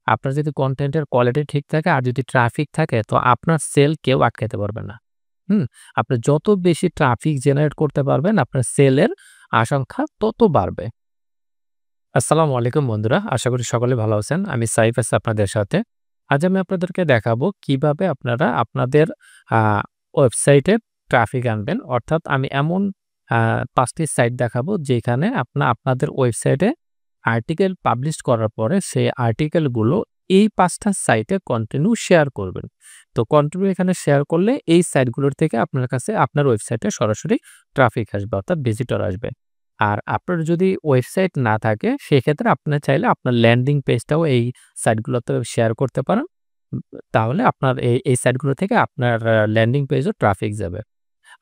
আপনার যদি কনটেন্টের কোয়ালিটি ঠিক থাকে আর যদি ট্রাফিক থাকে তো আপনার সেল কেউ আটকাতে পারবে না। হুম? আপনি যত বেশি ট্রাফিক জেনারেট করতে পারবেন আপনার সেলের আশংকা তত বাড়বে। আসসালামু আলাইকুম বন্ধুরা। আশা করি সকলে ভালো আছেন। আমি সাইফ আছি আপনাদের সাথে। আজ আমি আপনাদেরকে দেখাবো কিভাবে আপনারা আপনাদের আ ওয়েবসাইটে ট্রাফিক আনবেন। অর্থাৎ আমি এমন ৫ টি সাইট দেখাবো যেখানে আপনাদের ওয়েবসাইটে আর্টিকেল পাবলিশ করার পরে সেই আর্টিকেলগুলো এই ৫ টা সাইটে কন্টিনিউ শেয়ার করবেন। তো কন্টিনিউ এখানে শেয়ার করলে এই সাইটগুলোর থেকে আপনার কাছে আপনার ওয়েবসাইটে সরাসরি ট্রাফিক আসবে অর্থাৎ ভিজিটর আসবে। আর আপনার যদি ওয়েবসাইট না থাকে সেক্ষেত্রে আপনি চাইলে আপনার ল্যান্ডিং পেজটাও এই সাইটগুলোতে শেয়ার করতে পারেন। উম তাহলে আপনার এই সাইটগুলো থেকে আপনার ল্যান্ডিং পেজও ট্রাফিক যাবে।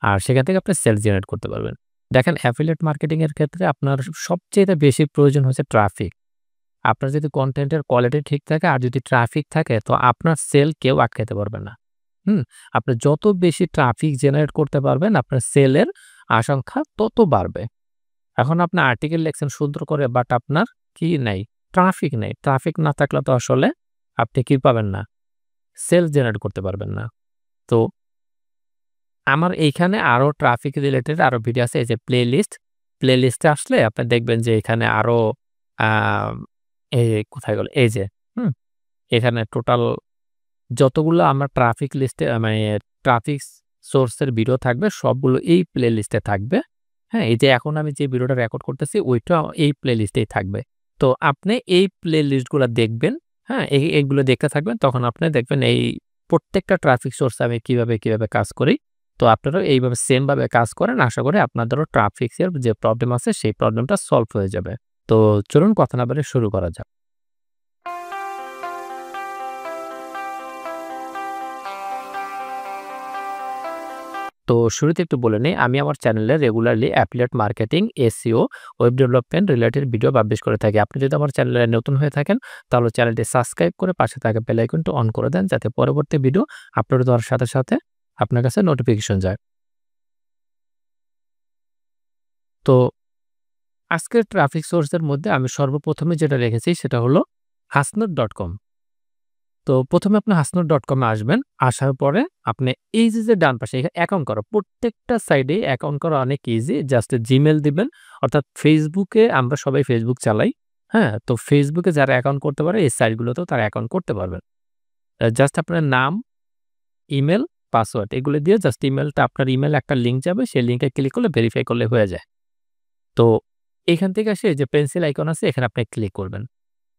আর সেখান থেকে আপনি সেলস জেনারেট করতে পারবেন। দেখেন অ্যাফিলিয়েট মার্কেটিং এর ক্ষেত্রে আপনার সবচাইতে বেশি প্রয়োজন হচ্ছে ট্রাফিক। আপনার যদি কনটেন্টের কোয়ালিটি ঠিক থাকে আর যদি ট্রাফিক থাকে তো আপনার সেল কেউ আটকাতে পারবে না। হুম? আপনি যত বেশি ট্রাফিক জেনারেট করতে পারবেন আপনার সেলের আশংকা তত বাড়বে। এখন আপনি আর্টিকেল লিখছেন সুন্দর করে বাট আপনার কি নাই? ট্রাফিক নাই। ট্রাফিক না থাকলে তো আসলে আপনি কি পাবেন না? সেলস জেনারেট করতে পারবেন না। তো আমার এইখানে আরো ট্রাফিক রিলেটেড আরো ভিডিও আছে। এই যে প্লেলিস্ট, প্লেলিস্টে আসলে আপনি দেখবেন যে এখানে আরো আ এই কোথায় গেল? এই যে, হুম? এখানে টোটাল যতগুলো আমার ট্রাফিক লিস্টে মানে ট্রাফিক সোর্স এর ভিডিও থাকবে সবগুলো এই প্লেলিস্টে থাকবে। হ্যাঁ? এই যে এখন আমি যে ভিডিওটা রেকর্ড করতেছি ওইটাও এই প্লেলিস্টেই থাকবে। তো আপনি এই প্লেলিস্ট গুলা দেখবেন, হ্যাঁ? এগুলো দেখতে থাকবেন তখন আপনি দেখবেন এই প্রত্যেকটা ট্রাফিক সোর্স আমি কিভাবে কাজ করি। তো আপনারাও এইভাবে সেম ভাবে কাজ করেন। আশা করি আপনাদেরও ট্রাফিক এর যে প্রবলেম আছে সেই প্রবলেমটা সলভ হয়ে যাবে। তো চলুন কথা না বাড়িয়ে শুরু করা যাক। তো শুরুতে একটু বলে নেই, আমি আমার চ্যানেলে regularly affiliate marketing, SEO, web development related video publish করে থাকি। আপনি যদি আমার চ্যানেলে নতুন হয়ে থাকেন, তাহলে চ্যানেলটি সাবস্ক্রাইব করে পাশে থাকা বেল আইকনটি অন করে দেন, যাতে পরবর্তী ভিডিও আপলোড দেওয়ার সাথে, সাথে আপনার কাছে নোটিফিকেশন যায়। তো আজকের ট্রাফিক সোর্স এর মধ্যে আমি সর্বপ্রথমে যেটা রেখেছি সেটা হলো হাসনাত.কম। তো ১ম এ আপনি হাসনাত.com এ আসবেন। আসার পরে আপনি এই যে ডান পাশে এখানে অ্যাকাউন্ট করা, প্রত্যেকটা সাইডেই অ্যাকাউন্ট করা অনেক ইজি। জাস্ট Gmail দিবেন। অর্থাৎ Facebook এ আমরা সবাই Facebook চালাই। হ্যাঁ? তো Facebook এ যারা অ্যাকাউন্ট করতে পারে এই সাইটগুলোতেও তারা অ্যাকাউন্ট করতে পারবেন। জাস্ট আপনার নাম, ইমেইল, পাসওয়ার্ড এগুলো দিয়ে জাস্ট ইমেইলটা আপনার ইমেইলে একটা লিঙ্ক যাবে। সেই লিঙ্কে ক্লিক করলে ভেরিফাই করলে হয়ে যায়। তো এখান থেকে এসে এই যে পেন্সিল আইকন আছে এখানে আপনি ক্লিক করবেন।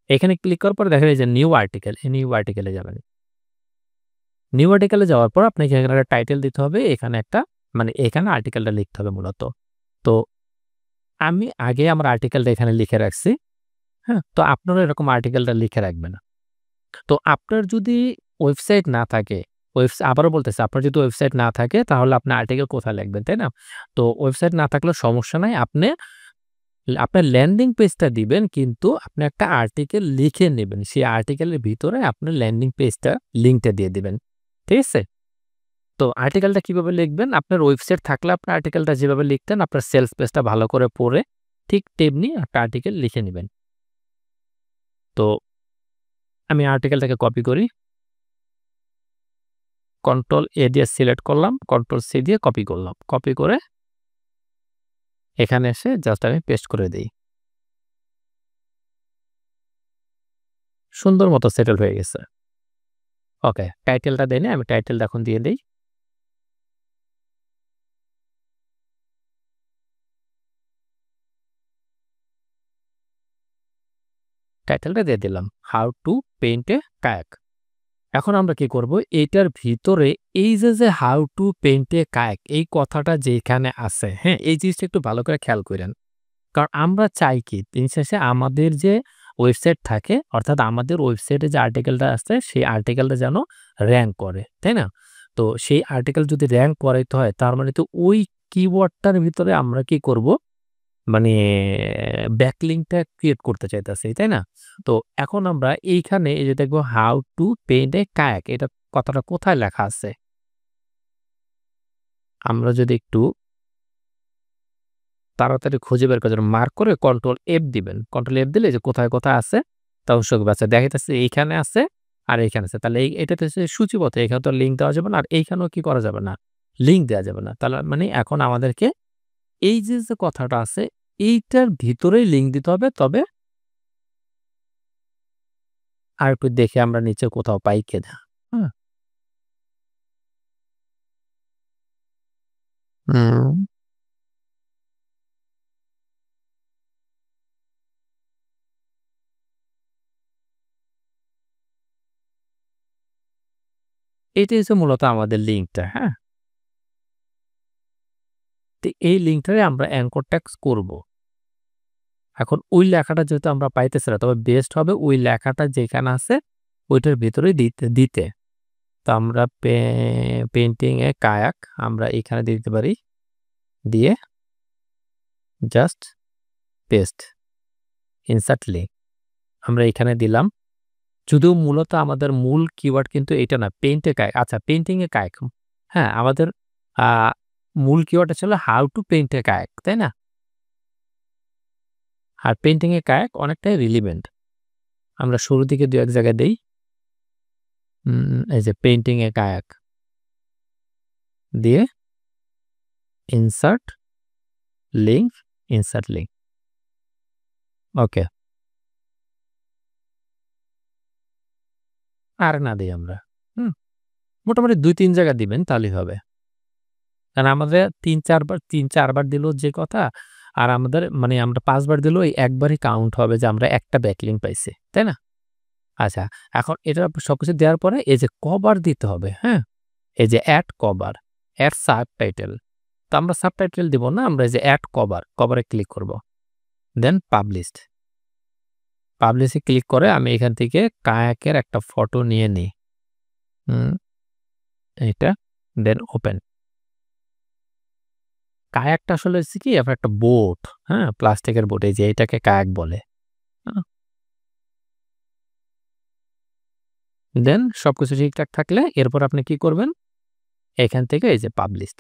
এখানে ক্লিক করার পরে দেখেন এই যে নিউ আর্টিকেল, এই নিউ আর্টিকেল এ যাবেন। নিউ আর্টিকেল এ যাওয়ার পর আপনাকে এখানে একটা টাইটেল দিতে হবে। এখানে একটা মানে এখানে আর্টিকেলটা লিখতে হবে মূলত। তো আমি আগে আমার আর্টিকেলটা এখানে লিখে রাখছি। হ্যাঁ? তো আপনারাও এরকম আর্টিকেলটা লিখে রাখবেন। তো আপনার যদি ওয়েবসাইট না থাকে, আবারও বলতেছি আপনার যদি ওয়েবসাইট না থাকে তাহলে আপনি আর্টিকেল কোথায় লিখবেন, তাই না? তো ওয়েবসাইট না থাকলেও সমস্যা নাই। আপনার ল্যান্ডিং পেজটা দিবেন কিন্তু আপনি একটা আর্টিকেল লিখে নিবেন। সেই আর্টিকেলের ভিতরে আপনার ল্যান্ডিং পেজটা লিঙ্কটা দিয়ে দিবেন। ঠিক আছে? তো আর্টিকেলটা কিভাবে লিখবেন? আপনার ওয়েবসাইট থাকলে আপনার আর্টিকেলটা যেভাবে লিখতেন আপনার সেলস পেজটা ভালো করে পড়ে ঠিক তেমনি একটা আর্টিকেল লিখে নিবেন। তো আমি আর্টিকেলটাকে কপি করি। কন্ট্রোল A দিয়ে সিলেক্ট করলাম, কন্ট্রোল C দিয়ে কপি করলাম। কপি করে এখানে এসে জাস্ট আমি পেস্ট করে দেই। সুন্দর মতো সেটেল হয়ে গেছে। ওকে, টাইটেলটা দেইনি, আমি টাইটেলটা এখন দিয়ে দেই। টাইটেলটা দিয়ে দিলাম, how to paint A kayak. এখন আমরা কি করব? এইটার ভিতরে এই যে how to paint A kayak এই কথাটা যেখানে আছে, হ্যাঁ? এই জিনিসটা একটু ভালো করে খেয়াল কইরেন। কারণ আমরা চাই কি? দিন শেষে আমাদের যে ওয়েবসাইট থাকে অর্থাৎ আমাদের ওয়েবসাইটে যে আর্টিকেলটা আছে সেই আর্টিকেলটা যেন র‍্যাংক করে, তাই না? তো সেই আর্টিকেল যদি র‍্যাংক করাইতে হয় তার মানে তো ওই কিওয়ার্ডটার ভিতরে আমরা কি করব? মানে ব্যাকলিংকটা ক্রিয়েট করতে চাইতেছি, তাই না? তো এখন আমরা এইখানে এই যে দেখব how to paint A kayak এটা কথাটা কোথায় লেখা আছে? আমরা যদি একটু তাড়াতাড়ি খুঁজে বের করার জন্য মার্ক করে কন্ট্রোল F দিবেন। কন্ট্রোল F দিলে যে কোথায় আছে দর্শক বাচ্চা দেখাইতেছে এইখানে আছে আর এইখানে আছে। তাহলে এটাতে হচ্ছে সূচিবদ্ধ। এখানে তো লিঙ্ক দেওয়া যাবে না। আর এইখানেও কি করা যাবে না? লিঙ্ক দেওয়া যাবে না। তাহলে মানে এখন আমাদেরকে এই যে কথাটা আছে এইটার ভিতরেই লিঙ্ক দিতে হবে। তবে আরেকটু দেখি আমরা নিচে কোথাও পাই কিনা। হ্যাঁ? হুম। এটাই হচ্ছে মূলত আমাদের লিঙ্কটা। হ্যাঁ? তো এই লিঙ্কটারে আমরা অ্যাঙ্কর ট্যাগস করব। এখন ওই লেখাটা যেহেতু আমরা পাইতেছি না, তবে বেস্ট হবে ওই লেখাটা যেখানে আছে ওইটার ভেতরেই দিতে। তো আমরা পেইন্টিং এ কায়াক আমরা এখানে দিতে পারি। দিয়ে জাস্ট পেস্ট ইনসার্ট লিঙ্ক আমরা এখানে দিলাম। যদিও মূলত আমাদের মূল কিওয়ার্ড কিন্তু এটা না, পেইন্ট এ কায়াক। আচ্ছা, পেইন্টিং এ কায়াক। হ্যাঁ, আমাদের আ মূল কিওয়ার্ডটা ছিল how to paint A kayak, তাই না? আর পেইন্টিং এ কায়াক অনেকটাই রিলেভেন্ট। আমরা শুরুর দিকে ২-১ জায়গায় দেই। এই যে পেইন্টিং এ কায়াক দিয়ে ইনসার্ট লিঙ্ক, ইনসার্ট লিঙ্ক। ওকে। আর না দেই আমরা। হুম? মোটামুটি ২-৩ জায়গা দিবেন তাহলেই হবে। কারণ আমাদের ৩-৪ বার দিলেও যে কথা, আর আমাদের মানে আমরা ৫ বার দিলেও এই একবারই কাউন্ট হবে যে আমরা একটা ব্যাকলিঙ্ক পাইছি। তাই না? আচ্ছা, এখন এটা সবকিছু দেওয়ার পরে এই যে কভার দিতে হবে, হ্যাঁ? এই যে এড কভার, এড সাবটাইটেল। তো আমরা সাবটাইটেল দিব না, আমরা এই যে এড কভার, কভারে ক্লিক করব। দেন পাবলিশড। পাবলিশে ক্লিক করে আমি এখান থেকে কায়াকের একটা ফটো নিয়ে নিই। হুম, এইটা দেন ওপেন। কায়াকটা আসলে হচ্ছে কি আপনার একটা বোট, হ্যাঁ? প্লাস্টিকের বোট, এই যে এটাকে কায়াক বলে। আ দেন সবকিছু ঠিকঠাক থাকলে এরপর আপনি কি করবেন? এখান থেকে এই যে পাবলিশড।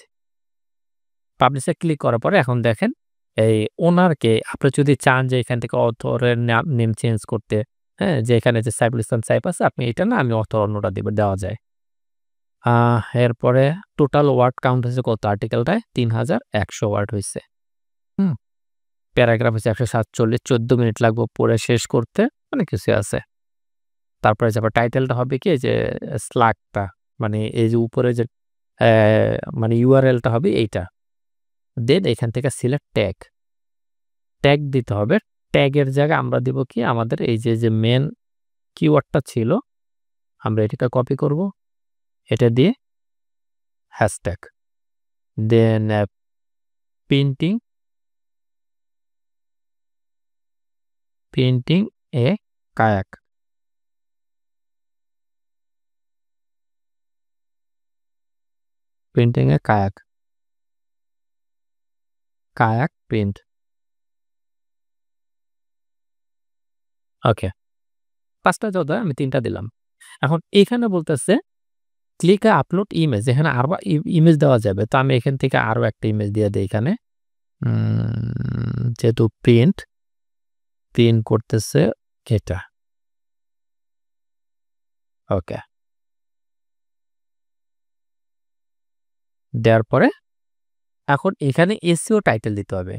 পাবলিশে ক্লিক করার পরে এখন দেখেন এই ওনারকে আপনি যদি চান যে এখান থেকে অথরের নেম চেঞ্জ করতে, হ্যাঁ? যে এখানে যে সাইফুল ইসলাম সাইফ আছে আপনি এটা না আমি অথর অন্যটা দেওয়া যায়। এরপরে টোটাল ওয়ার্ড কাউন্ট হয়েছে কত আর্টিকেলটায়? ৩,১০০ ওয়ার্ড হইছে। হুম? প্যারাগ্রাফ হচ্ছে ১৪৭, ১৪ মিনিট লাগবে পড়ে শেষ করতে। অনেক কিছু আছে। তারপরে যে আবার টাইটেলটা হবে কি এই যে স্লাগটা মানে এই যে উপরে যে অ্যা মানে URL টা হবে এইটা। দেন এখান থেকে সিলেক্ট ট্যাগ। ট্যাগ দিতে হবে। ট্যাগের জায়গায় আমরা দিব কি আমাদের এই যে মেইন কিওয়ার্ডটা ছিল আমরা এটাকে কপি করব। এটা দিয়ে hashtag. Then painting, painting a kayak. Painting a kayak. Kayak print. Okay. ৫ টা যত হয় আমি ৩ টা দিলাম। এখন এখানে বলতেছে ক্লিক আপলোড ইমেজ, এখানে আরো ইমেজ দেওয়া যাবে। তো আমি এখান থেকে আরো একটা ইমেজ দিয়ে দেই এখানে। যেহেতু প্রিন্ট করতেছে এটা। ওকে। দেওয়ার পরে এখন এখানে এসইও টাইটেল দিতে হবে।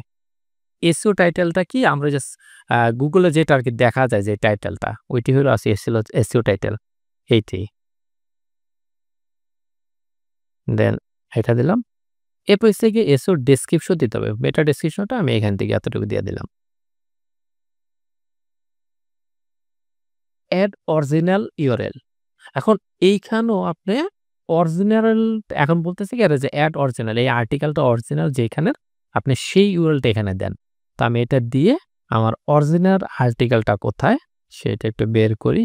এসইও টাইটেলটা কি আমরা জাস্ট গুগলে যেটা আরকি দেখা যায় যে টাইটেলটা ওইটি হলো এসইও টাইটেল এইটাই। দেন এটা দিলাম। এরপর হচ্ছে গিয়ে এসইও ডেসক্রিপশন দিতে হবে। মেটা ডেসক্রিপশনটা আমি এখান থেকে এতটুকু দিয়ে দিলাম। Add original URL. এখন এইখানেও আপনি অরিজিনাল এখন বলতেছে কি যে এড অরিজিনাল এই আর্টিকেলটা অরিজিনাল যেখানের আপনি সেই ইউআরএলটা এখানে দেন। তো আমি এটা দিয়ে আমার অরিজিনাল আর্টিকেলটা কোথায় সেটা একটু বের করি।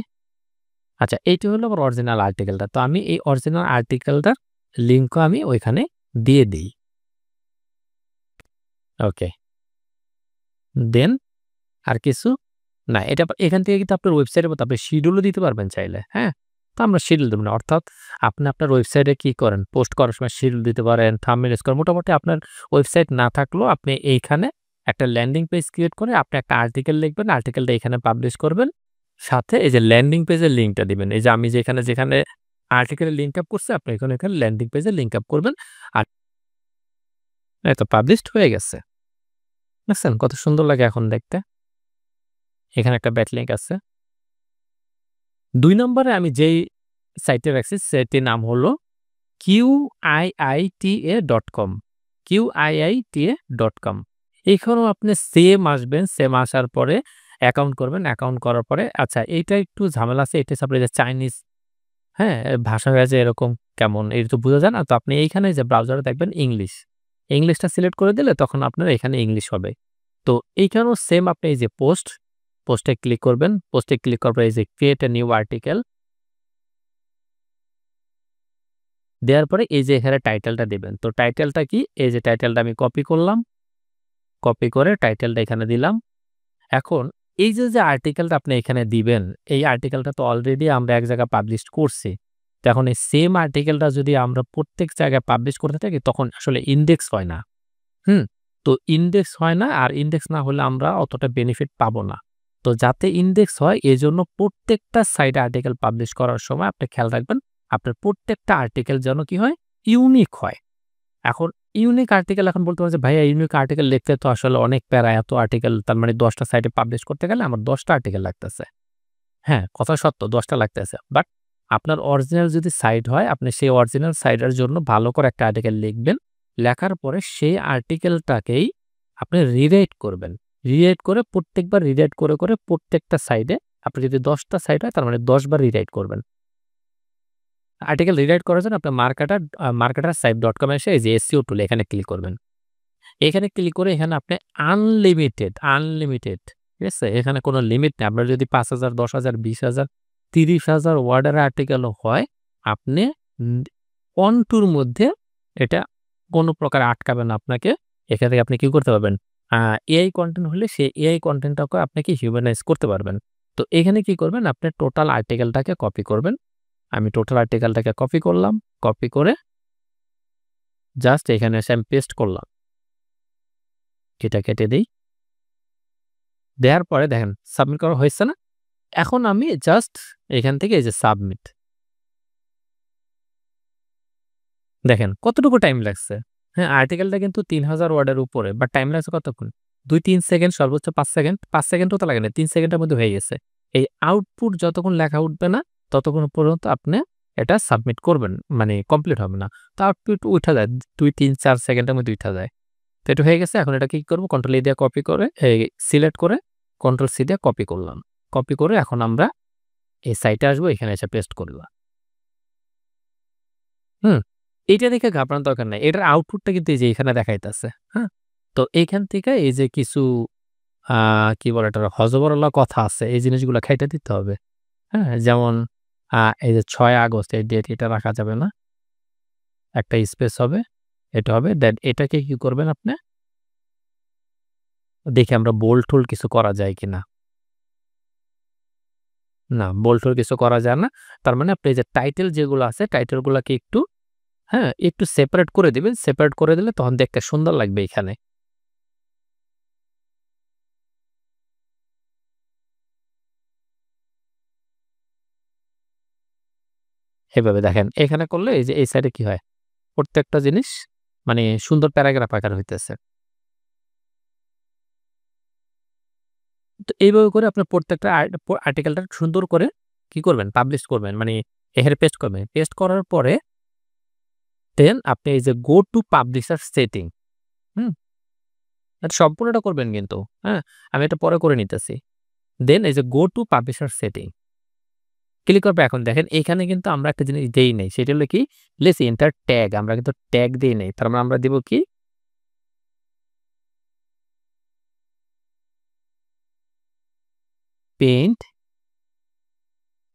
আচ্ছা, এইটা হলো আমার অরিজিনাল আর্টিকেলটা। তো আমি এই অরিজিনাল আর্টিকেলটার লিঙ্কও আমি ওইখানে দিয়ে দেই। ওকে। দেন আর কিছু না, এটা এখান থেকে কিন্তু আপনার ওয়েবসাইটের মতো আপনি শিডিউলও দিতে পারবেন চাইলে, হ্যাঁ? তো আমরা শিডিউল দেব না। অর্থাৎ আপনি আপনার ওয়েবসাইটে কি করেন? পোস্ট করার সময় শিডিউল দিতে পারেন, থাম্বনেইল করেন। মোটামুটি আপনার ওয়েবসাইট না থাকলেও আপনি এইখানে একটা ল্যান্ডিং পেজ ক্রিয়েট করে আপনি একটা আর্টিকেল লিখবেন, আর্টিকেলটা এখানে পাবলিশ করবেন। সাথে এই যে ল্যান্ডিং পেজের লিঙ্কটা দিবেন। এই যে আমি যেখানে আর্টিকেলের লিঙ্ক আপ করছি আপনি এখানে ল্যান্ডিং পেজে লিঙ্ক আপ করবেন। আর এই তো পাবলিশড হয়ে গেছে। দেখছেন কত সুন্দর লাগে এখন দেখতে? এখানে একটা ব্যাকলিঙ্ক আছে। ২ নম্বরে আমি যেই সাইটে রাখছি সেটির নাম হলো qiita.com qiita.com এখানেও আপনি সেম আসবেন। সেম আসার পরে অ্যাকাউন্ট করবেন। অ্যাকাউন্ট করার পরে আচ্ছা এইটা একটু ঝামেলা আছে। এটা হচ্ছে আপনার যে চাইনিজ হ্যাঁ? ভাষা হয়ে যে এরকম কেমন এটা তো বোঝা যায় না। তো আপনি এইখানে যে ব্রাউজারে দেখবেন ইংলিশ। ইংলিশটা সিলেক্ট করে দিলে তখন আপনার এখানে ইংলিশ হবে। তো এইখানেও সেম আপনি এই যে পোস্টে ক্লিক করবেন। পোস্টে ক্লিক করার পরে এই যে ক্রিয়েট a নিউ আর্টিকেল দেওয়ার পরে এই যে এখানে টাইটেলটা দিবেন। তো টাইটেলটা কি? এই যে টাইটেলটা আমি কপি করলাম। কপি করে টাইটেলটা এখানে দিলাম। এখন এই যে আর্টিকেলটা আপনি এখানে দিবেন, এই আর্টিকেলটা তো অলরেডি আমরা এক জায়গায় পাবলিশ করছি। তো এখন এই সেম আর্টিকেলটা যদি আমরা প্রত্যেক জায়গায় পাবলিশ করতে থাকি তখন আসলে ইনডেক্স হয় না। হুম? তো ইনডেক্স হয় না আর ইনডেক্স না হলে আমরা অতটা বেনিফিট পাবো না। তো যাতে ইনডেক্স হয় এজন্য প্রত্যেকটা সাইটে আর্টিকেল পাবলিশ করার সময় আপনি খেয়াল রাখবেন আপনার প্রত্যেকটা আর্টিকেল যেন কি হয়? ইউনিক হয়। এখন ইউনিক আর্টিকেল এখন বলতে পারেন যে ভাইয়া ইউনিক আর্টিকেল লিখতে তো আসলে অনেক প্যারা এত আর্টিকেল তার মানে ১০ টা সাইটে পাবলিশ করতে গেলে আমার ১০ টা আর্টিকেল লাগতেছে। হ্যাঁ, কথা সত্য ১০ টা লাগতেছে। বাট আপনার অরিজিনাল যদি সাইট হয় আপনি সেই অরিজিনাল সাইটের জন্য ভালো করে একটা আর্টিকেল লিখবেন। লেখার পরে সেই আর্টিকেলটাকেই আপনি রিরাইট করবেন। রিরাইট করে প্রত্যেকবার রিরাইট করে প্রত্যেকটা সাইডে আপনি যদি ১০ টা সাইট হয় তার মানে ১০ বার রিরাইট করবেন। আর্টিকেল রিরাইট করার জন্য আপনার marketer site.com এ এসে এই যে SEO টুল এখানে ক্লিক করবেন। এখানে ক্লিক করে এখানে আপনি আনলিমিটেড ঠিক আছে? এখানে কোনো লিমিট নেই। আপনার যদি ৫,০০০, ১০,০০০, ২০,০০০, ৩০,০০০ ওয়ার্ডের আর্টিকেলও হয়, আপনি উম অনটুর মধ্যে এটা কোনো প্রকার আটকাবে না আপনাকে। এখান থেকে আপনি কি করতে পারবেন? আ এআই কনটেন্ট হলে সেই এআই কনটেন্টটাকে আপনি কি হিউম্যানাইজ করতে পারবেন। তো এখানে কি করবেন? আপনি টোটাল আর্টিকেলটাকে কপি করবেন। আমি টোটাল আর্টিকেলটাকে কপি করলাম। কপি করে জাস্ট এখানে এসে আমি পেস্ট করলাম। এটা কেটে দেই। দেওয়ার পরে দেখেন সাবমিট করা হয়েছে না? এখন আমি জাস্ট এখান থেকে এই যে সাবমিট। দেখেন কতটুকু টাইম লাগছে। হ্যাঁ, আর্টিকেলটা কিন্তু ৩,০০০ ওয়ার্ডের উপরে বাট টাইম লাগছে কতক্ষণ? ২-৩ সেকেন্ড সর্বোচ্চ ৫ সেকেন্ড। ৫ সেকেন্ডও তো লাগে নাই। ৩ সেকেন্ডের মধ্যে হয়ে গেছে। এই আউটপুট যতক্ষণ লেখা উঠবে না ততক্ষণ পর্যন্ত আপনি এটা সাবমিট করবেন। মানে কমপ্লিট হবে না। তো আউটপুট উঠা যায়। ২-৩-৪ সেকেন্ডের মধ্যে উঠা যায়। তো এটা হয়ে গেছে। এখন এটা কি করব? কন্ট্রোল A দিয়ে কপি করে সিলেক্ট করে কন্ট্রোল C দিয়ে কপি করলাম। কপি করে এখন আমরা এই সাইটে আসবো। এখানে এসে পেস্ট করব। হুম? এইটা দেখে ঘাবড়ানোর দরকার নাই। এটার আউটপুটটা কিন্তু এই যে এখানে দেখাইতেছে। হ্যাঁ? তো এইখান থেকে এই যে কিছু আ কি বলে এটার হযবরল কথা আছে। এই জিনিসগুলা খাইটা দিতে হবে। হ্যাঁ? যেমন এই যে ৬ আগস্ট এই ডেট এটা রাখা যাবে না। একটা স্পেস হবে। এটা হবে। দেন এটাকে কি করবেন আপনি? দেখি আমরা বোল্ড-টোল্ড কিছু করা যায় কিনা। না, বোল্ড-টোল্ড কিছু করা যায় না। তার মানে আপনি এই যে টাইটেল যেগুলো আছে টাইটেল গুলাকে একটু হ্যাঁ, একটু সেপারেট করে দিবেন। সেপারেট করে দিলে তখন দেখতে সুন্দর লাগবে এখানে। এভাবে দেখেন। এখানে করলে এই যে এই সাইডে কি হয়? প্রত্যেকটা জিনিস মানে সুন্দর প্যারাগ্রাফ আকারে হইতেছে। তো এইভাবে করে আপনার প্রত্যেকটা আর্টিকেলটা সুন্দর করে কি করবেন? পাবলিশ করবেন। মানে এখানে পেস্ট করবেন। পেস্ট করার পরে দেন আপনি এই যে গো টু পাবলিশার সেটিং, হুম? এটা সম্পূর্ণটা করবেন কিন্তু, হ্যাঁ? আমি এটা পরে করে নিতেছি। দেন এই যে go to publisher setting click করার পর এখন দেখেন এখানে কিন্তু আমরা একটা জিনিস দেই নাই। সেটা হলো কি? Let's enter tag. আমরা কিন্তু ট্যাগ দেই নাই। তার মানে আমরা দিব কি? পেইন্ট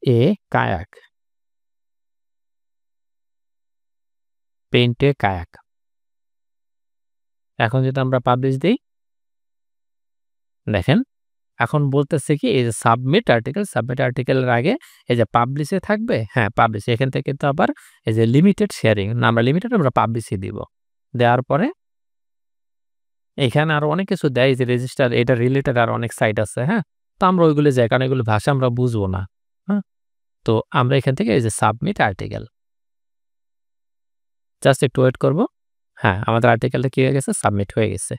এ কায়াক। পেইন্ট এ কায়াক। এখন যদি আমরা পাবলিশ দেই, দেখেন এখন বলতেছে কি এই যে সাবমিট আর্টিকেল এর আগে এই যে পাবলিশ এ থাকবে, হ্যাঁ, পাবলিশ এখান থেকে কিন্তু আবার এই যে লিমিটেড শেয়ারিং না আমরা লিমিটেড আমরা পাবলিশই দিব। দেওয়ার পরে এখানে আরো অনেক কিছু দেয় এই যে রেজিস্টার এটা রিলেটেড আরো অনেক সাইট আছে, হ্যাঁ? তো আমরা ওইগুলো যাই, কারণ এগুলো ভাষা আমরা বুঝবো না। হ্যাঁ? তো আমরা এখান থেকে এই যে সাবমিট আর্টিকেল, জাস্ট একটু ওয়েট করব। হ্যাঁ, আমাদের আর্টিকেলটা কি হয়ে গেছে? সাবমিট হয়ে গেছে।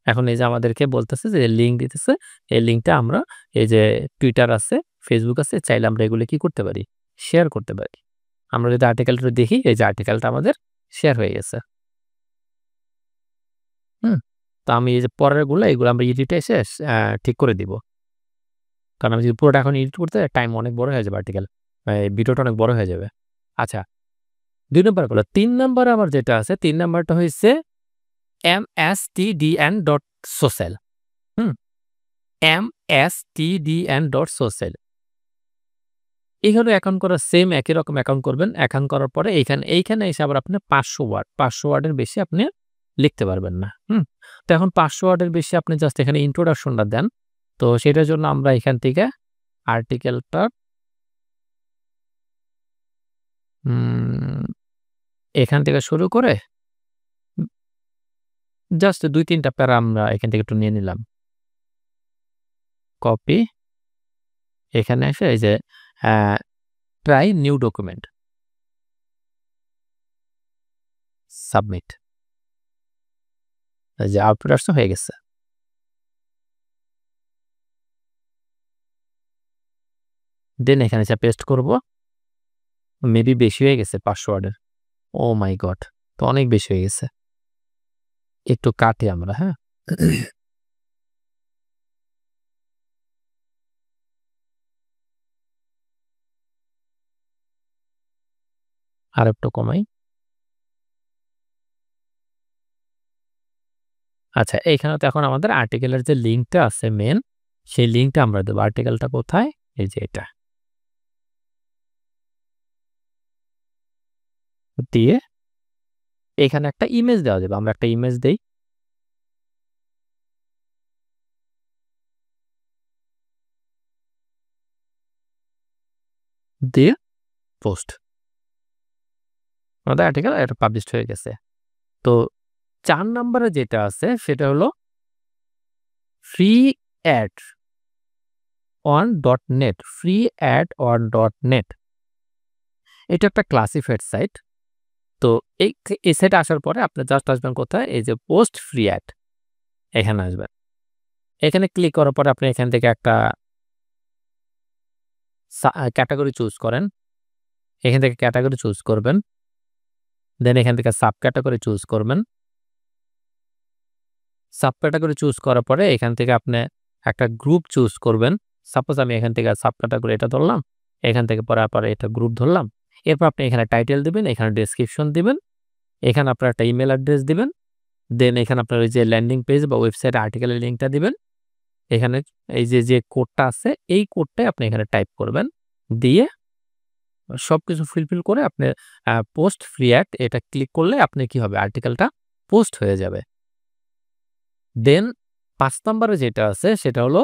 এখন এই যে আমাদেরকে বলতেছে যে লিঙ্ক দিতেছে। এই লিঙ্কটা আমরা এই যে Twitter আছে, Facebook আছে, চাইলে আমরা এগুলো কি করতে পারি? শেয়ার করতে পারি। আমরা যদি আর্টিকেলটা দেখি, এই যে আর্টিকেলটা আমাদের শেয়ার হয়ে গেছে। হুম? তো আমি এই যে পরেরগুলো এগুলো আমরা এডিটে এসে ঠিক করে দিব। কারণ আমি যদি পুরোটা এখন এডিট করতে যাই, টাইম অনেক বড় হয়ে যাবে আর্টিকেল। ভিডিওটা অনেক বড় হয়ে যাবে। আচ্ছা, ২ নাম্বার হলো। ৩ নাম্বারে আমার যেটা আছে, ৩ নাম্বারটা হইছে mstdn.social। হুম? mstdn.social। এখানে অ্যাকাউন্ট করা সেম একই রকম অ্যাকাউন্ট করবেন। অ্যাকাউন্ট করার পরে এইখানে এসে আবার আপনি ৫০০ ওয়ার্ডের বেশি আপনি লিখতে পারবেন না। হুম? তো এখন ৫০০ ওয়ার্ডের বেশি আপনি জাস্ট এখানে ইন্ট্রোডাকশনটা দেন। তো সেটার জন্য আমরা এখান থেকে আর্টিকেলটা উম এখান থেকে শুরু করে জাস্ট ২-৩ টা প্যারা আমরা এখান থেকে একটু নিয়ে নিলাম। কপি, এখানে এসে এই যে অ্যা ট্রাই নিউ ডকুমেন্ট, সাবমিট। এই যে আউটপুট আসছে, হয়ে গেছে। দেন এখানে এসে পেস্ট করব। মেবি বেশি হয়ে গেছে ৫০০ ওয়ার্ডের। ওহ মাই গড! তো অনেক বেশি হয়ে গেছে। একটু কাটি আমরা, হ্যাঁ? আরেকটু কমাই। আচ্ছা, এইখানে তো এখন আমাদের আর্টিকেলের যে লিঙ্কটা আছে মেইন, সেই লিঙ্কটা আমরা দেব। আর্টিকেলটা কোথায়? এই যে এটা। দিয়ে এখানে একটা ইমেজ দেওয়া যাবে। আমরা একটা ইমেজ দেই। দিয়ে পোস্ট। আমাদের আর্টিকেল এটা পাবলিশড হয়ে গেছে। তো ৪ নাম্বারে যেটা আছে সেটা হলো free add on dot net, free add on dot net. এটা একটা ক্লাসিফাইড সাইট। তো এই সাইটে আসার পরে আপনি জাস্ট আসবেন কোথায়? এই যে পোস্ট ফ্রি অ্যাড, এখানে আসবেন। এখানে ক্লিক করার পরে আপনি এখান থেকে একটা ক্যাটেগরি চুজ করেন। এখান থেকে ক্যাটেগরি চুজ করবেন। দেন এখান থেকে সাব ক্যাটেগরি চুজ করবেন। সাব ক্যাটেগরি চুজ করার পরে এখান থেকে আপনি একটা গ্রুপ চুজ করবেন। সাপোজ আমি এখান থেকে সাব ক্যাটেগরি এটা ধরলাম। এখান থেকে পরে এটা গ্রুপ ধরলাম। এরপর আপনি এখানে টাইটেল দিবেন, এখানে ডেসক্রিপশন দিবেন, এখানে আপনার একটা ইমেইল অ্যাড্রেস দিবেন। দেন এখানে আপনার ওই যে ল্যান্ডিং পেজ বা ওয়েবসাইট আর্টিকেলের লিঙ্কটা দিবেন। এখানে এই যে কোডটা আছে, এই কোডটাই আপনি এখানে টাইপ করবেন। দিয়ে সবকিছু ফিল করে আপনি পোস্ট ফ্রি অ্যাড এটা ক্লিক করলে আপনি কি হবে? আর্টিকেলটা পোস্ট হয়ে যাবে। দেন ৫ নাম্বারে যেটা আছে সেটা হলো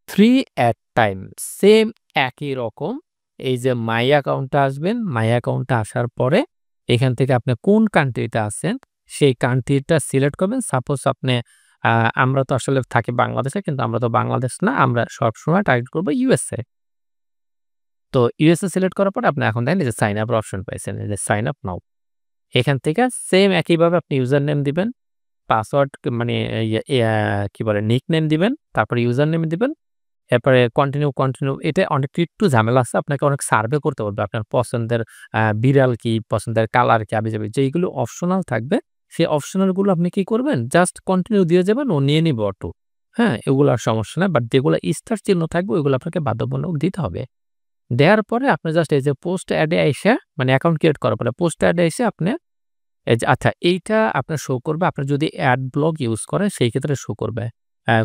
থ্রি অ্যাট টাইম। সেম একই রকম। এই যে মাই অ্যাকাউন্টে আসবেন। মাই অ্যাকাউন্টে আসার পরে এখান থেকে আপনি কোন কান্ট্রিতে আছেন সেই কান্ট্রিটা সিলেক্ট করবেন। সাপোজ আপনি আ আমরা তো আসলে থাকি বাংলাদেশে, কিন্তু আমরা তো বাংলাদেশ না। আমরা সবসময় টার্গেট করব ইউএসএ। তো ইউএসএ সিলেক্ট করার পরে আপনি এখন দেখেন এই যে সাইন আপ এর অপশন পাইছেন। এই যে সাইন আপ নাও। এখান থেকে সেম একইভাবে আপনি ইউজার নেম দিবেন। পাসওয়ার্ড মানে কি বলে নিকনেম দিবেন। তারপরে ইউজার নেম দিবেন। এরপরে কন্টিনিউ এটা একটু ঝামেলা আছে। আপনাকে অনেক সার্ভে করতে বলবে। আপনার পছন্দের বিড়াল কি, পছন্দের কালার কি, হাবিজাবি যেইগুলো অপশনাল থাকবে, সেই অপশনাল গুলো আপনি কি করবেন? জাস্ট কন্টিনিউ দিয়ে যাবেন, ও নিয়ে নিবে অটো। হ্যাঁ? এগুলো আর সমস্যা নাই। বাট যেগুলো স্টার চিহ্ন থাকবে ওইগুলো আপনাকে বাধ্যতামূলক দিতে হবে। দেওয়ার পরে আপনি জাস্ট এই যে পোস্ট অ্যাড এ আইসা মানে অ্যাকাউন্ট ক্রিয়েট করার পরে পোস্ট অ্যাড এ এসে আপনি এই যে আচ্ছা এইটা আপনার শো করবে। আপনার যদি অ্যাড ব্লক ইউজ করেন সেই ক্ষেত্রে শো করবে।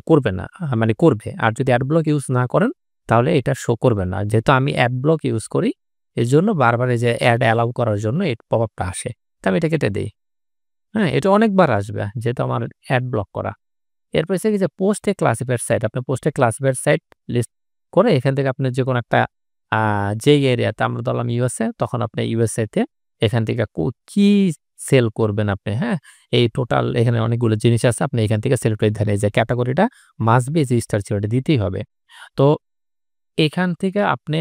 করবে না। মানে করবে। আর যদি অ্যাড ব্লক ইউজ না করেন তাহলে এটা শো করবে না। যেহেতু আমি অ্যাড ব্লক ইউজ করি এজন্য বারবার এই যে অ্যাড অ্যালাউ করার জন্য এই পপআপটা আসে। তো আমি এটা কেটে দেই। হ্যাঁ? এটা অনেকবার আসবে যেহেতু আমার অ্যাড ব্লক করা। এরপর হচ্ছে কি যে পোস্ট এ ক্লাসিফাইড সাইট। আপনি পোস্ট এ ক্লাসিফাইড সাইট লিস্ট করে এখান থেকে আপনি যেকোনো একটা আ যেই এরিয়াতে আমরা ধরলাম ইউএসএ, তখন আপনি ইউএসএ তে এখান থেকে কি সেল করবেন আপনি, হ্যাঁ? এই টোটাল এখানে অনেকগুলো জিনিস আছে। আপনি এখান থেকে সিলেক্ট করে দেন। এই যে ক্যাটেগরিটা মাস্ট বি যে স্টার ছিল এটা দিতেই হবে। তো এখান থেকে আপনি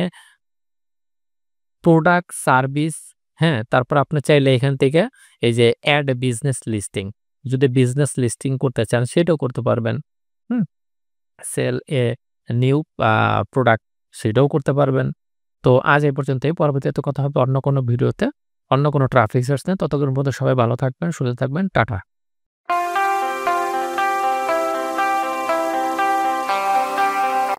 প্রোডাক্ট, সার্ভিস, হ্যাঁ? তারপর আপনি চাইলে এখান থেকে এই যে এড বিজনেস লিস্টিং, যদি বিজনেস লিস্টিং করতে চান সেটাও করতে পারবেন। হুম? Sell a new uh product সেটাও করতে পারবেন। তো আজ এই পর্যন্তই। পরবর্তীতে কথা হবে অন্য কোনো ভিডিওতে, অন্য কোনো ট্রাফিক সার্চ নিয়ে। ততক্ষণ পর্যন্ত সবাই ভালো থাকবেন, সুস্থ থাকবেন। টাটা।